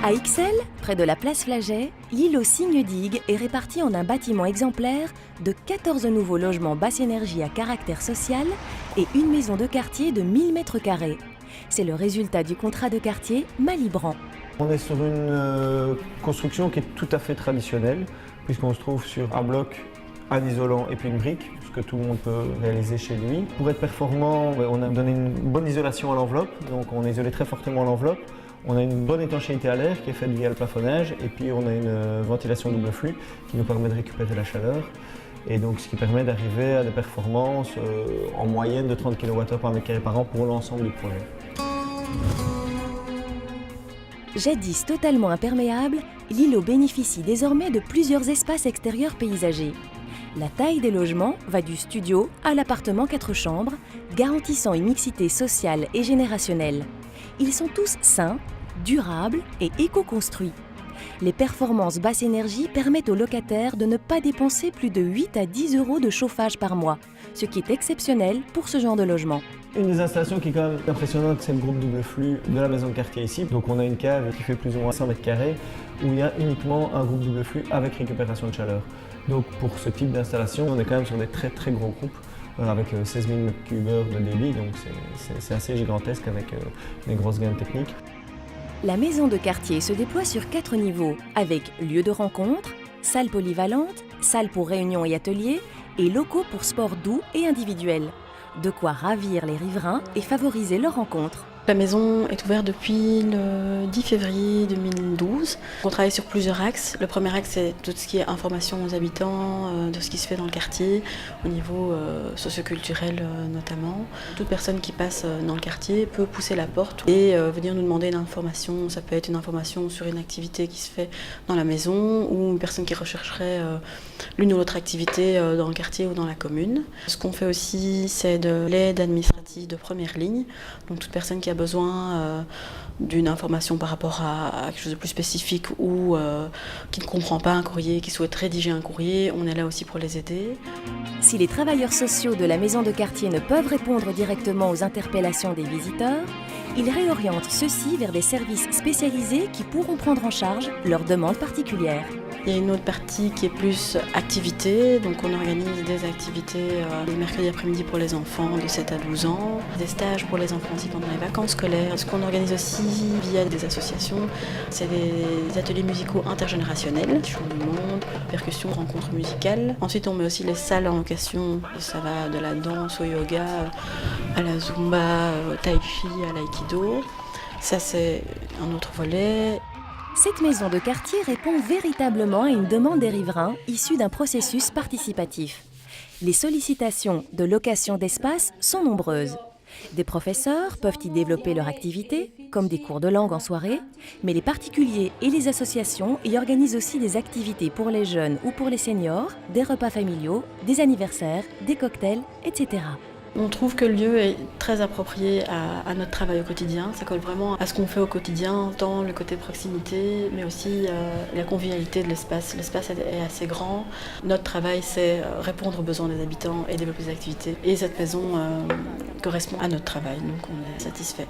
À Ixelles, près de la place Flaget, l'îlot Cygne d'Igues est réparti en un bâtiment exemplaire de 14 nouveaux logements basse énergie à caractère social et une maison de quartier de 1000 m². C'est le résultat du contrat de quartier Malibran. On est sur une construction qui est tout à fait traditionnelle, puisqu'on se trouve sur un bloc, un isolant et puis une brique, ce que tout le monde peut réaliser chez lui. Pour être performant, on a donné une bonne isolation à l'enveloppe, donc on a isolé très fortement l'enveloppe. On a une bonne étanchéité à l'air qui est faite via le plafonnage et puis on a une ventilation double flux qui nous permet de récupérer la chaleur et donc ce qui permet d'arriver à des performances en moyenne de 30 kWh par mètre carré par an pour l'ensemble du projet. Jadis totalement imperméable, l'îlot bénéficie désormais de plusieurs espaces extérieurs paysagers. La taille des logements va du studio à l'appartement 4 chambres, garantissant une mixité sociale et générationnelle. Ils sont tous sains, durables et éco-construits. Les performances basse énergie permettent aux locataires de ne pas dépenser plus de 8 à 10 € de chauffage par mois, ce qui est exceptionnel pour ce genre de logement. Une des installations qui est quand même impressionnante, c'est le groupe double flux de la maison de quartier ici. Donc on a une cave qui fait plus ou moins 100 m² où il y a uniquement un groupe double flux avec récupération de chaleur. Donc pour ce type d'installation, on est quand même sur des très gros groupes avec 16 000 m³ de débit, donc c'est assez gigantesque avec des grosses gaines techniques. La maison de quartier se déploie sur 4 niveaux, avec lieu de rencontre, salle polyvalente, salle pour réunions et ateliers, et locaux pour sport doux et individuels. De quoi ravir les riverains et favoriser leur rencontre. La maison est ouverte depuis le 10 février 2012. On travaille sur plusieurs axes. Le premier axe, c'est tout ce qui est information aux habitants, de ce qui se fait dans le quartier, au niveau socioculturel notamment. Toute personne qui passe dans le quartier peut pousser la porte et venir nous demander une information. Ça peut être une information sur une activité qui se fait dans la maison ou une personne qui rechercherait l'une ou l'autre activité dans le quartier ou dans la commune. Ce qu'on fait aussi, c'est de l'aide administrative de première ligne. Donc toute personne qui a besoin d'une information par rapport à quelque chose de plus spécifique ou qui ne comprend pas un courrier, qui souhaite rédiger un courrier, on est là aussi pour les aider. Si les travailleurs sociaux de la maison de quartier ne peuvent répondre directement aux interpellations des visiteurs, ils réorientent ceux-ci vers des services spécialisés qui pourront prendre en charge leurs demandes particulières. Il y a une autre partie qui est plus activité, donc on organise des activités les mercredis après-midi pour les enfants de 7 à 12 ans, des stages pour les enfants aussi pendant les vacances scolaires. Ce qu'on organise aussi via des associations, c'est des ateliers musicaux intergénérationnels, chant du monde, percussion, rencontres musicales. Ensuite on met aussi les salles en location, ça va de la danse au yoga, à la zumba, au tai chi, à l'aïkido. Ça c'est un autre volet. Cette maison de quartier répond véritablement à une demande des riverains issue d'un processus participatif. Les sollicitations de location d'espace sont nombreuses. Des professeurs peuvent y développer leur activité, comme des cours de langue en soirée, mais les particuliers et les associations y organisent aussi des activités pour les jeunes ou pour les seniors, des repas familiaux, des anniversaires, des cocktails, etc. On trouve que le lieu est très approprié à notre travail au quotidien. Ça colle vraiment à ce qu'on fait au quotidien, tant le côté proximité, mais aussi la convivialité de l'espace. L'espace est assez grand. Notre travail, c'est répondre aux besoins des habitants et développer des activités. Et cette maison correspond à notre travail, donc on est satisfait.